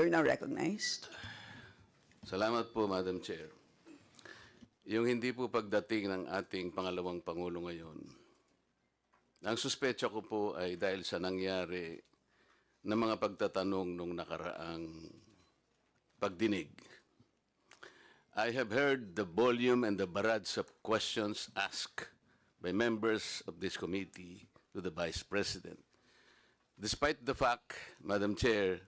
You're now recognized. Salamat po, Madam Chair. Yung hindi po pagdating ng ating pangalawang Pangulo ngayon, ang suspecha ko po ay dahil sa nangyari na mga pagtatanong nung nakaraang pagdinig. I have heard the volume and the barrage of questions asked by members of this committee to the Vice President. Despite the fact, Madam Chair,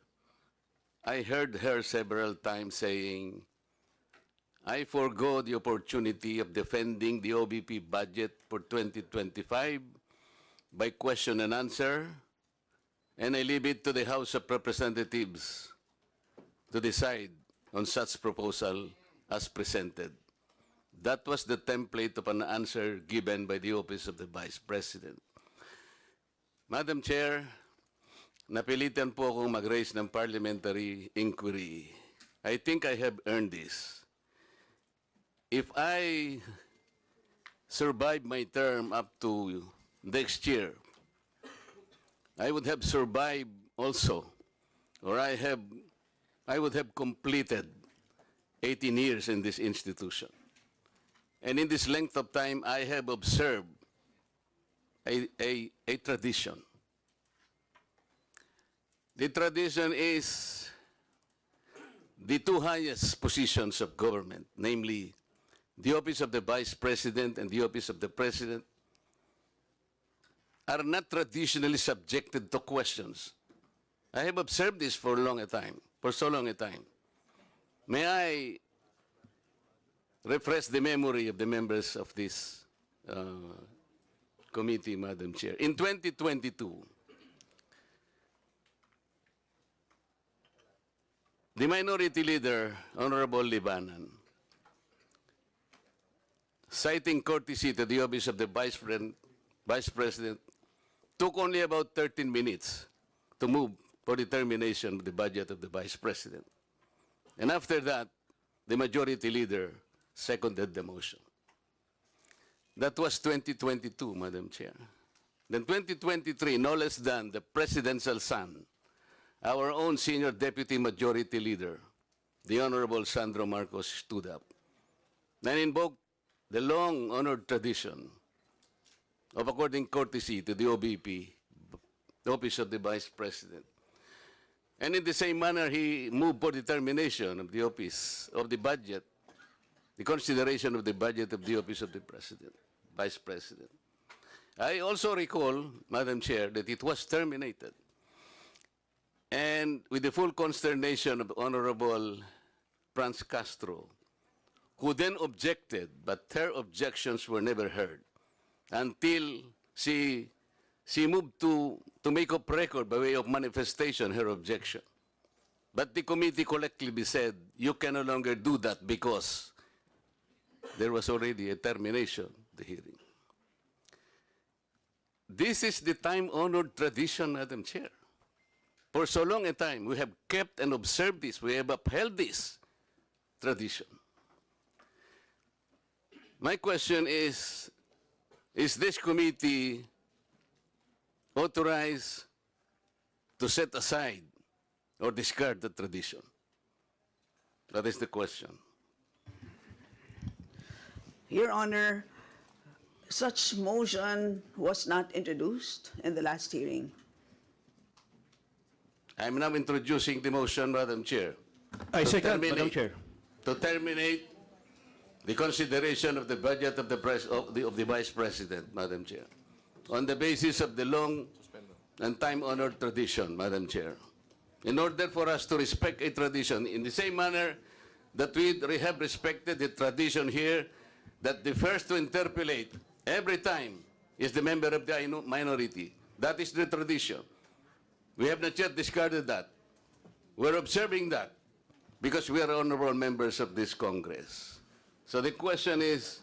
I heard her several times saying, I forgo the opportunity of defending the OVP budget for 2025 by question and answer, and I leave it to the House of Representatives to decide on such proposal as presented. That was the template of an answer given by the Office of the Vice President. Madam Chair, napilitan po akong mag-raise ng parliamentary inquiry. I think I have earned this. If I survive my term up to next year, I would have survived also, or I would have completed 18 years in this institution. And in this length of time, I have observed a tradition. The tradition is the two highest positions of government, namely the Office of the Vice President and the Office of the President, are not traditionally subjected to questions. I have observed this for so long a time. May I refresh the memory of the members of this committee, Madam Chair. In 2022, the Minority Leader, Honorable Libanan, citing courtesy to the Office of the Vice President, took only about 13 minutes to move for the termination of the budget of the Vice President. And after that, the Majority Leader seconded the motion. That was 2022, Madam Chair. Then 2023, no less than the Presidential son, our own Senior Deputy Majority Leader, the Honorable Sandro Marcos, stood up and invoked the long-honored tradition of according courtesy to the OVP, the Office of the Vice President. And in the same manner, he moved for the termination of the Office of the Budget, the consideration of the budget of the Office of the President, Vice President. I also recall, Madam Chair, that it was terminated. And with the full consternation of Honorable Franz Castro, who then objected, but her objections were never heard until she moved to make up record by way of manifestation her objection. But the committee collectively said, you can no longer do that because there was already a termination of the hearing. This is the time-honored tradition, Madam Chair. For so long a time, we have kept and observed this. We have upheld this tradition. My question is this committee authorized to set aside or discard the tradition? That is the question. Your Honor, such motion was not introduced in the last hearing. I'm now introducing the motion, Madam Chair. I second, Madam Chair. To terminate the consideration of the budget of the Vice President, Madam Chair, on the basis of the long and time-honored tradition, Madam Chair. In order for us to respect a tradition in the same manner that we have respected the tradition here that the first to interpolate every time is the member of the minority. That is the tradition. We have not yet discarded that. We're observing that because we are honorable members of this Congress. So the question is,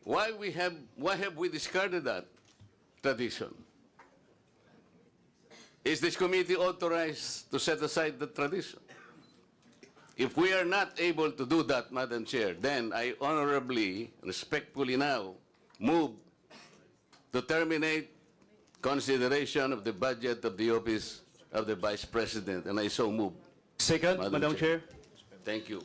why have we discarded that tradition? Is this committee authorized to set aside the tradition? If we are not able to do that, Madam Chair, then I honorably, respectfully now move to terminate consideration of the budget of the Office of the Vice President, and I so move. Second, Madam Madam Chair. Chair. Thank you.